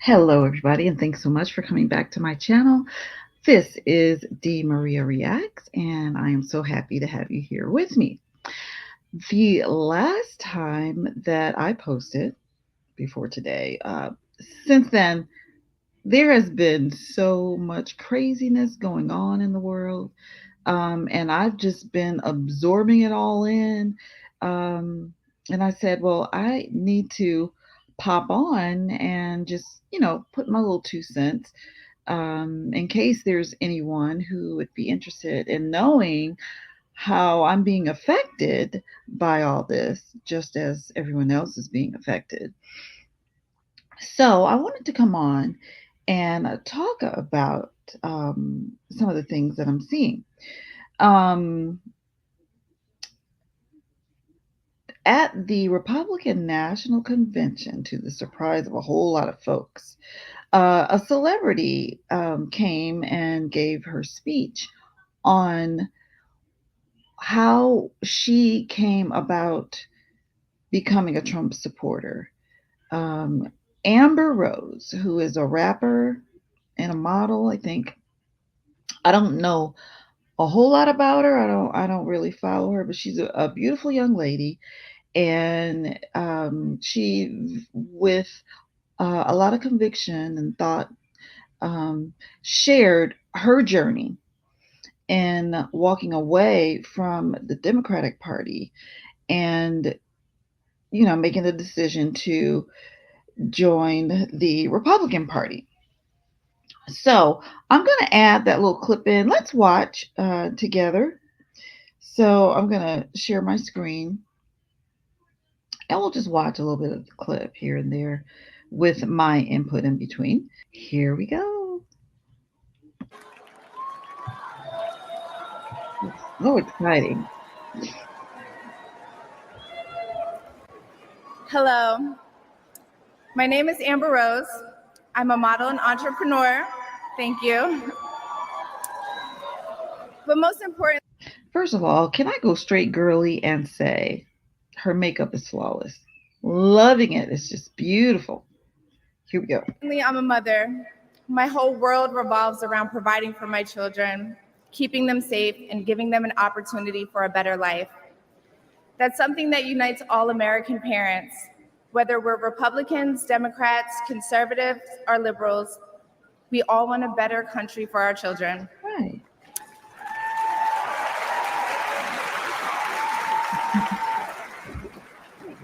Hello, everybody, and thanks so much for coming back to my channel. This is D. Maria Reacts, and I am so happy to have you here with me. The last time that I posted before today, since then, there has been so much craziness going on in the world, and I've just been absorbing it all in. And I said, well, I need to pop on and just, put my little 2 cents in case there's anyone who would be interested in knowing how I'm being affected by all this, just as everyone else is being affected. So I wanted to come on and talk about some of the things that I'm seeing. Um, at the Republican National Convention, to the surprise of a whole lot of folks, a celebrity came and gave her speech on how she came about becoming a Trump supporter. Um, Amber Rose, who is a rapper and a model, I think. I don't know a whole lot about her. I don't really follow her, but she's a beautiful young lady, and she with a lot of conviction and thought shared her journey in walking away from the Democratic Party and making the decision to join the Republican Party. So I'm going to add that little clip in. Let's watch together. So I'm going to share my screen and we'll just watch a little bit of the clip here and there with my input in between. Here we go. It's so exciting. Hello, my name is Amber Rose. I'm a model and entrepreneur. Thank you. But most important, First of all, can I go straight girly and say her makeup is flawless? Loving it. It's just beautiful. Here we go. I'm a mother. My whole world revolves around providing for my children, keeping them safe, and giving them an opportunity for a better life. That's something that unites all American parents, whether we're Republicans, Democrats, conservatives, or liberals. We all want a better country for our children. Right.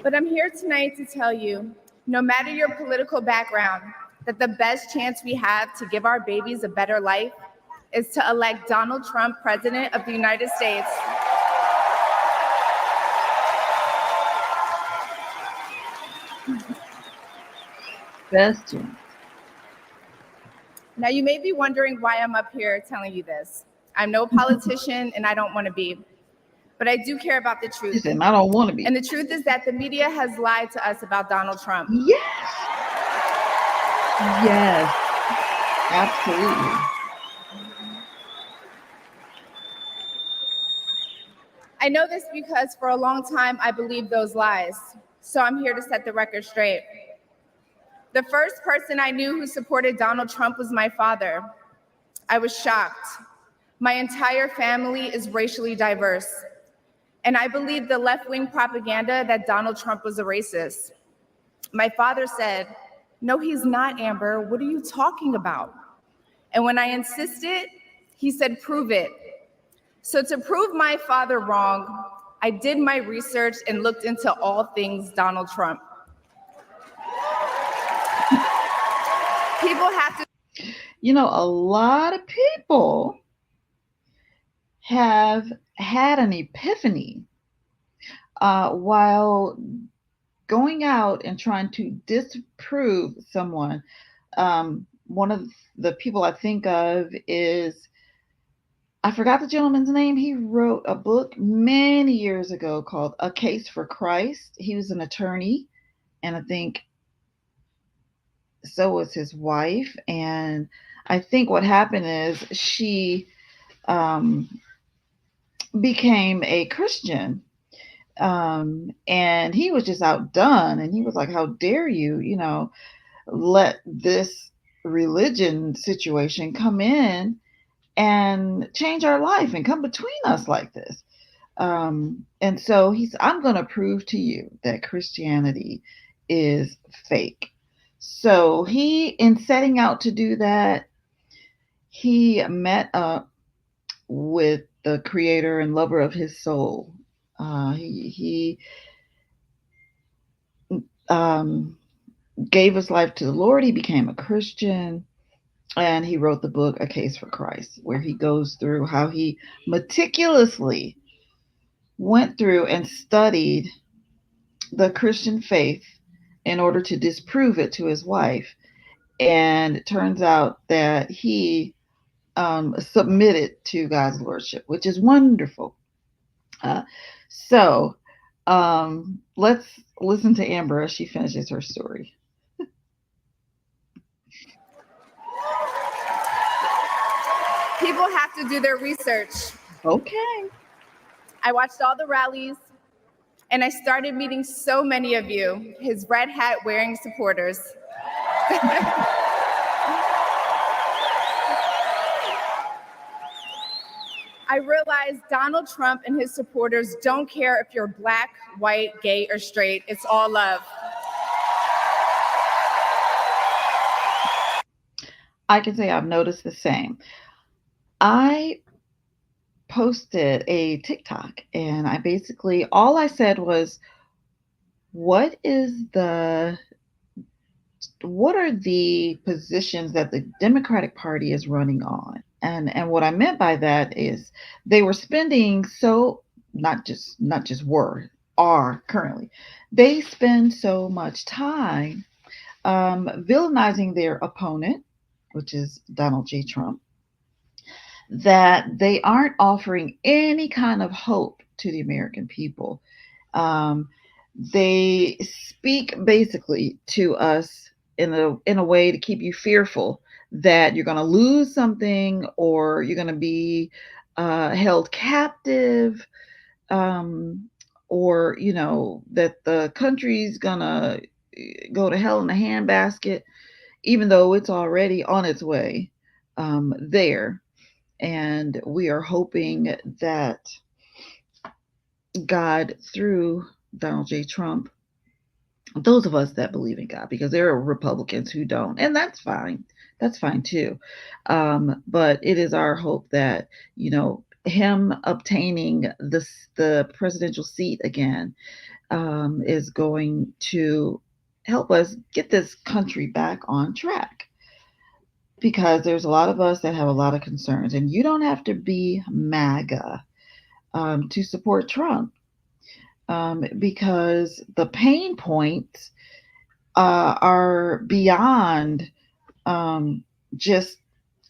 But I'm here tonight to tell you, no matter your political background, that the best chance we have to give our babies a better life is to elect Donald Trump President of the United States. Best chance. Now, you may be wondering why I'm up here telling you this. I'm no politician and I don't want to be, but I do care about the truth. Listen, I don't want to be. And the truth is that the media has lied to us about Donald Trump. Yes. Yes. Absolutely. I know this because for a long time I believed those lies, so I'm here to set the record straight. The first person I knew who supported Donald Trump was my father. I was shocked. My entire family is racially diverse, and I believed the left-wing propaganda that Donald Trump was a racist. My father said, "No, he's not, Amber. What are you talking about?" And when I insisted, he said, "Prove it." So to prove my father wrong, I did my research and looked into all things Donald Trump. People have to. A lot of people have had an epiphany while going out and trying to disprove someone. One of the people I think of is, I forgot the gentleman's name. He wrote a book many years ago called A Case for Christ. He was an attorney, and I think so was his wife. And I think what happened is she became a Christian. And he was just outdone. And he was like, how dare you, let this religion situation come in and change our life and come between us like this. And so I'm going to prove to you that Christianity is fake. So in setting out to do that, he met up with the creator and lover of his soul. He um, gave his life to the Lord. He became a Christian, and he wrote the book A Case for Christ, where he goes through how he meticulously went through and studied the Christian faith in order to disprove it to his wife. And it turns out that he submitted to God's lordship, which is wonderful. Uh, so let's listen to Amber as she finishes her story. People have to do their research. Okay. I watched all the rallies, and I started meeting so many of you, his red hat wearing supporters. I realized Donald Trump and his supporters don't care if you're black, white, gay, or straight. It's all love. I can say I've noticed the same. I posted a TikTok, and all I said was, what is the what are the positions that the Democratic Party is running on? And what I meant by that is they were spending so not just were are currently they spend so much time villainizing their opponent, which is Donald J. Trump, that they aren't offering any kind of hope to the American people. Um, they speak basically to us in a way to keep you fearful that you're going to lose something, or you're going to be held captive, um, or that the country's going to go to hell in a handbasket, even though it's already on its way there. And we are hoping that God, through Donald J. Trump, those of us that believe in God, because there are Republicans who don't, and that's fine. That's fine too. But it is our hope that him obtaining the presidential seat again is going to help us get this country back on track. Because there's a lot of us that have a lot of concerns, and you don't have to be MAGA to support Trump, because the pain points are beyond just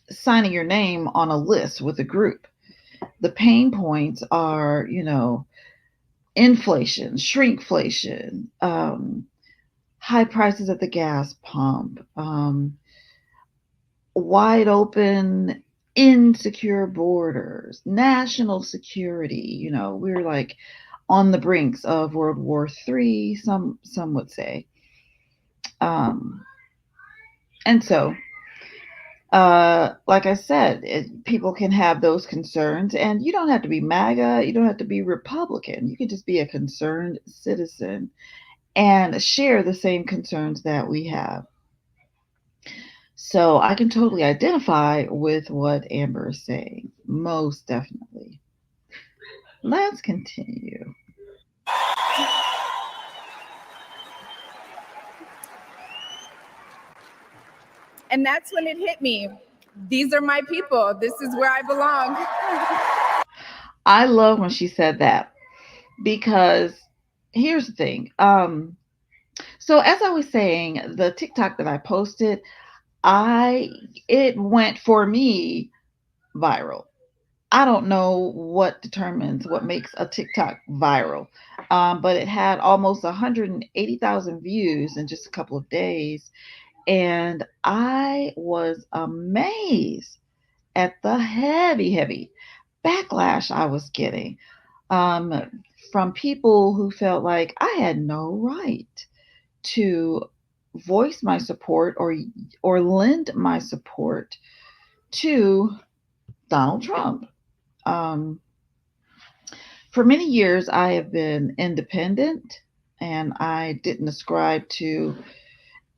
signing your name on a list with a group. The pain points are, inflation, shrinkflation, high prices at the gas pump, wide open, insecure borders, national security. We're like on the brinks of World War III, some would say. And so, like I said, people can have those concerns, and you don't have to be MAGA, you don't have to be Republican. You can just be a concerned citizen and share the same concerns that we have. So I can totally identify with what Amber is saying, most definitely. Let's continue. And that's when it hit me. These are my people. This is where I belong. I love when she said that, because here's the thing. So as I was saying, the TikTok that I posted, it went for me viral. I don't know what makes a TikTok viral, but it had almost 180,000 views in just a couple of days, and I was amazed at the heavy backlash I was getting from people who felt like I had no right to voice my support or lend my support to Donald Trump. Um, for many years, I have been independent, and I didn't ascribe to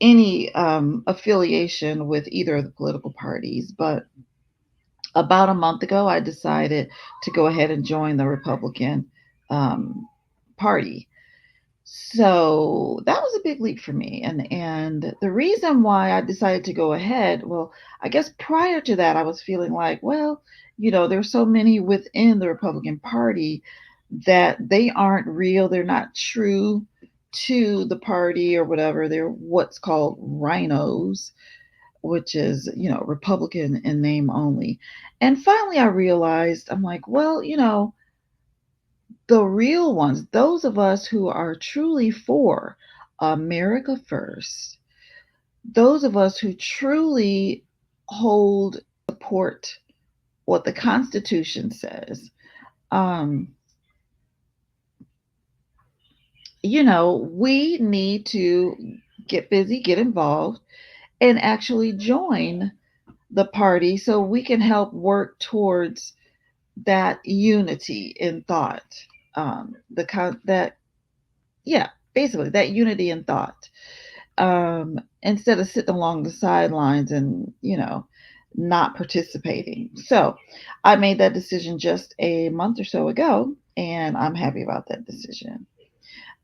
any affiliation with either of the political parties. But about a month ago, I decided to go ahead and join the Republican um, Party. So that was a big leap for me. And the reason why I decided to go ahead, well, I guess prior to that I was feeling like, well, there's so many within the Republican Party that they aren't real, they're not true to the party or whatever. They're what's called rhinos, which is, Republican in name only. And finally I realized, I'm like, well, the real ones, those of us who are truly for America first, those of us who truly hold, support what the Constitution says, um, we need to get busy, get involved, and actually join the party so we can help work towards that unity in thought. That yeah, basically that unity in thought. Instead of sitting along the sidelines and, not participating. So I made that decision just a month or so ago, and I'm happy about that decision.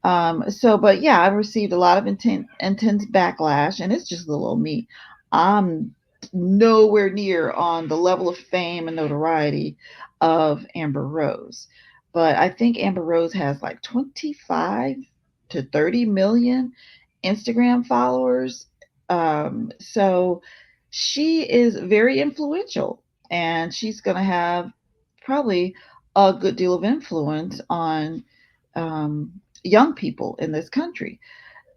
But yeah, I've received a lot of intense backlash, and it's just little old me. I'm nowhere near on the level of fame and notoriety of Amber Rose. But I think Amber Rose has like 25 to 30 million Instagram followers. So she is very influential, and she's going to have probably a good deal of influence on um, young people in this country.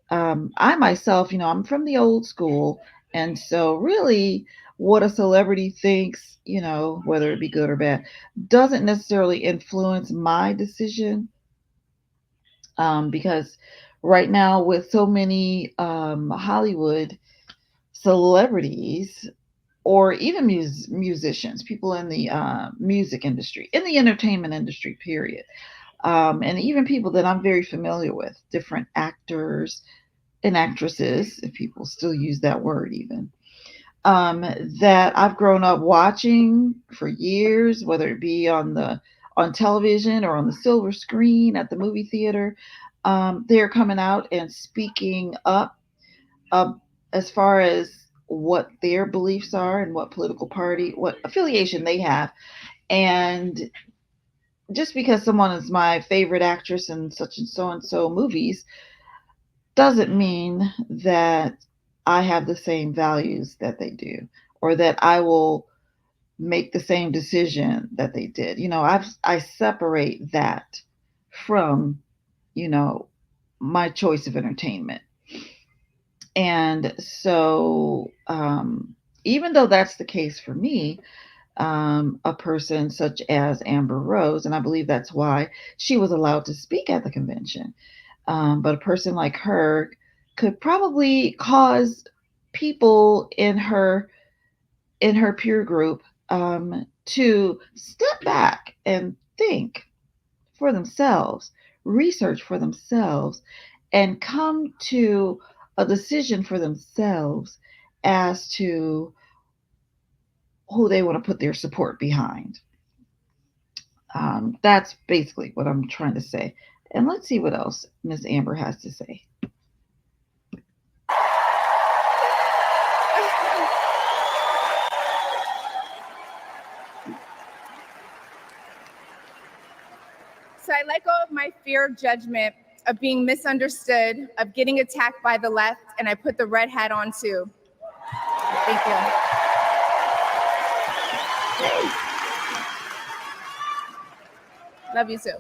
I myself, I'm from the old school. And so, really, what a celebrity thinks, whether it be good or bad, doesn't necessarily influence my decision. Because right now, with so many Hollywood celebrities, or even musicians, people in the music industry, in the entertainment industry, period, and even people that I'm very familiar with, different actors and actresses, if people still use that word even, um, that I've grown up watching for years, whether it be on television or on the silver screen at the movie theater. They're coming out and speaking up uh, as far as what their beliefs are and what political party, what affiliation they have. And just because someone is my favorite actress in such and so movies doesn't mean that I have the same values that they do, or that I will make the same decision that they did. I separate that from, you know, my choice of entertainment. And so, even though that's the case for me, a person such as Amber Rose, and I believe that's why she was allowed to speak at the convention. But a person like her could probably cause people in her peer group to step back and think for themselves, research for themselves, and come to a decision for themselves as to who they want to put their support behind. That's basically what I'm trying to say. And let's see what else Miss Amber has to say. So I let go of my fear of judgment, of being misunderstood, of getting attacked by the left, and I put the red hat on too. Thank you. Love you too.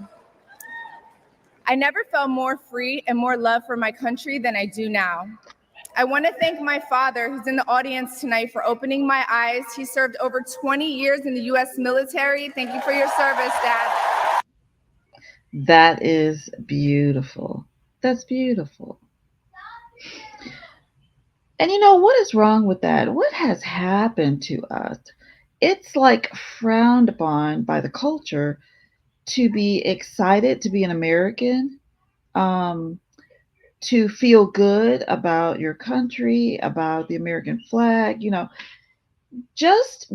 I never felt more free and more love for my country than I do now. I want to thank my father, who's in the audience tonight, for opening my eyes. He served over 20 years in the U.S. military. Thank you for your service, Dad. That is beautiful. That's beautiful. And you know what is wrong with that? What has happened to us? It's like frowned upon by the culture to be excited to be an American, um, to feel good about your country, about the American flag. Just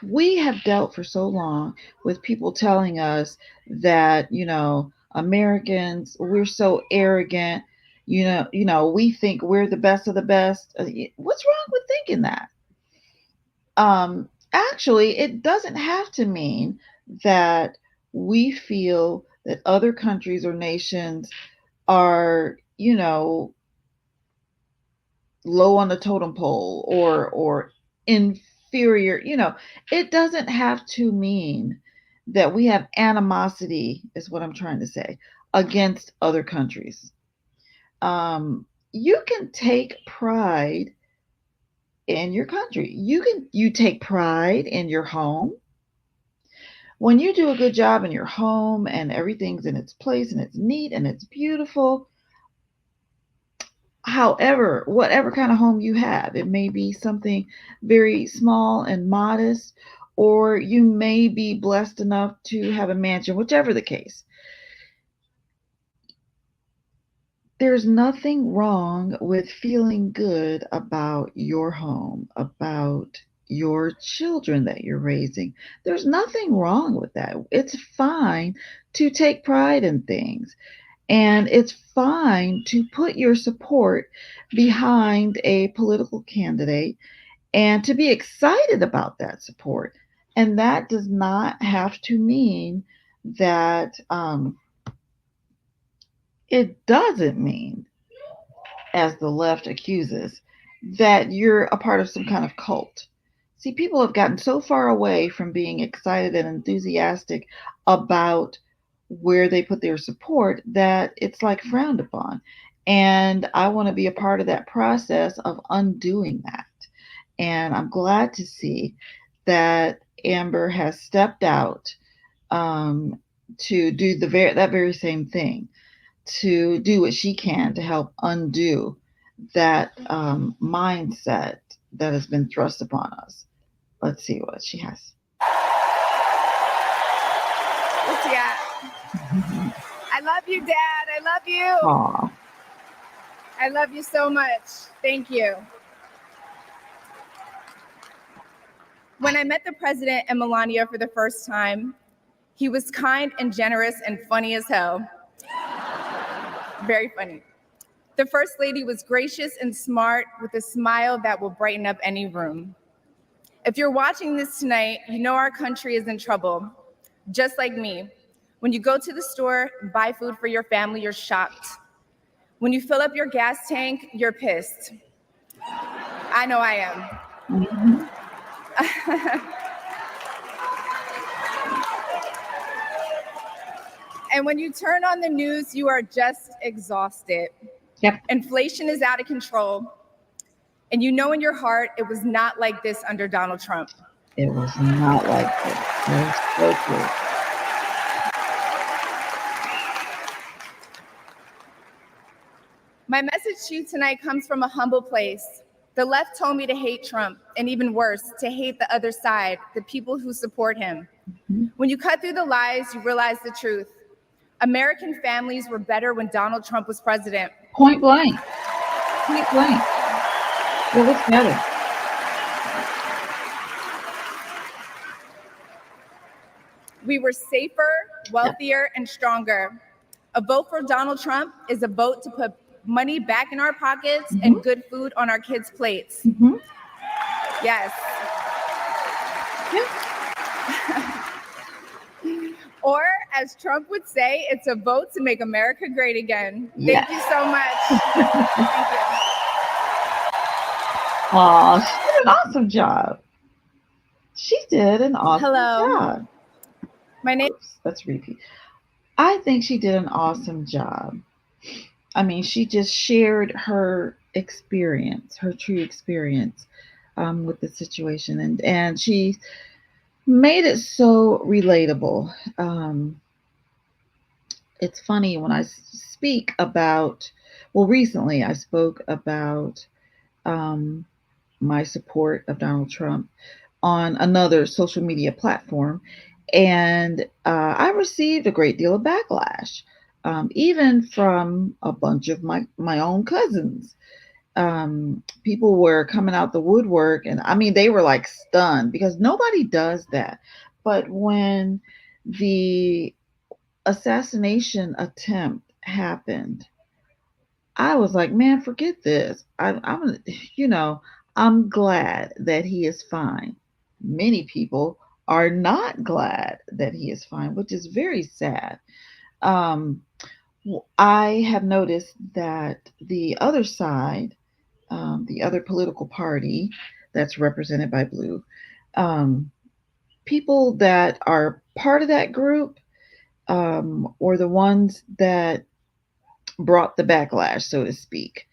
we have dealt for so long with people telling us that, Americans, we're so arrogant. We think we're the best of the best. What's wrong with thinking that? Actually, it doesn't have to mean that we feel that other countries or nations are, low on the totem pole or inferior. It doesn't have to mean that we have animosity, is what I'm trying to say, against other countries. You can take pride in your country. You take pride in your home. When you do a good job in your home and everything's in its place and it's neat and it's beautiful, however, whatever kind of home you have, it may be something very small and modest, or you may be blessed enough to have a mansion, whichever the case. There's nothing wrong with feeling good about your home, about your children that you're raising. There's nothing wrong with that. It's fine to take pride in things. And it's fine to put your support behind a political candidate and to be excited about that support. And that does not have to mean that, it doesn't mean, as the left accuses, that you're a part of some kind of cult. See, people have gotten so far away from being excited and enthusiastic about where they put their support that it's like frowned upon. And I want to be a part of that process of undoing that. And I'm glad to see that Amber has stepped out, um, to do that very same thing, to do what she can to help undo that, mindset that has been thrust upon us. Let's see what she has. What's he got? I love you, Dad. I love you. Aw. I love you so much. Thank you. When I met the president and Melania for the first time, he was kind and generous and funny as hell. Very funny. The First Lady was gracious and smart with a smile that will brighten up any room. If you're watching this tonight, you know our country is in trouble, just like me. When you go to the store and buy food for your family, you're shocked. When you fill up your gas tank, you're pissed. I know I am. Mm-hmm. And when you turn on the news, you are just exhausted. Yep. Inflation is out of control. And you know in your heart it was not like this under Donald Trump. It was not like this. That is so true. My message to you tonight comes from a humble place. The left told me to hate Trump, and even worse, to hate the other side, the people who support him. Mm-hmm. When you cut through the lies, you realize the truth. American families were better when Donald Trump was president. Point blank. Point blank. It was better. We were safer, wealthier, and stronger. A vote for Donald Trump is a vote to put money back in our pockets, mm-hmm, and good food on our kids' plates. Mm-hmm. Yes. Yeah. Or, as Trump would say, it's a vote to make America great again. Yes. Thank you so much. Thank you. Aw, she did an awesome job. She did an awesome job. My name. Oops, let's repeat. I think she did an awesome job. I mean, she just shared her experience, her true experience, with the situation, and she made it so relatable. It's funny when I speak about, well, recently I spoke about um, my support of Donald Trump on another social media platform, and I received a great deal of backlash, even from a bunch of my own cousins. People were coming out the woodwork, and I mean, they were like stunned because nobody does that. But when the assassination attempt happened, I was like, man, forget this. I'm, you know, I'm glad that he is fine. Many people are not glad that he is fine, which is very sad. Um, I have noticed that the other side, the other political party that's represented by blue, um, people that are part of that group, or the ones that brought the backlash, so to speak.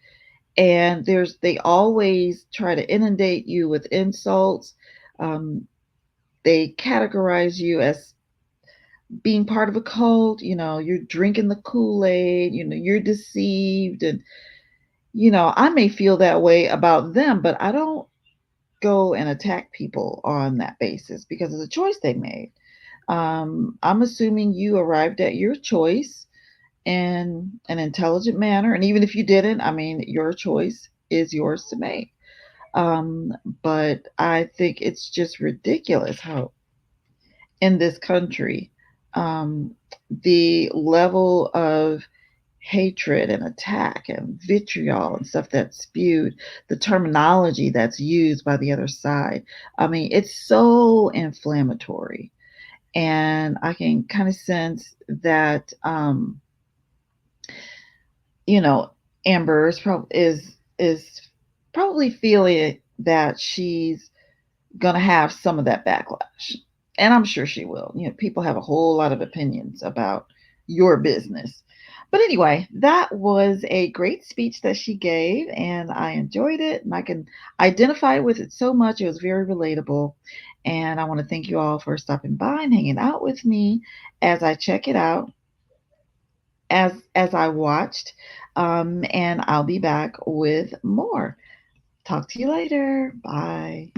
And they always try to inundate you with insults. Um, they categorize you as being part of a cult. You're drinking the Kool-Aid. You're deceived, and I may feel that way about them, but I don't go and attack people on that basis because of the choice they made. I'm assuming you arrived at your choice in an intelligent manner. And even if you didn't, I mean, your choice is yours to make. Um, but I think it's just ridiculous how in this country, um, the level of hatred and attack and vitriol and stuff that's spewed, the terminology that's used by the other side. I mean, it's so inflammatory. And I can kind of sense that, you know, Amber is probably feeling that she's gonna have some of that backlash, and I'm sure she will. People have a whole lot of opinions about your business. But anyway, that was a great speech that she gave, and I enjoyed it, and I can identify with it so much. It was very relatable, and I want to thank you all for stopping by and hanging out with me as I check it out, as I watched, and I'll be back with more. Talk to you later. Bye.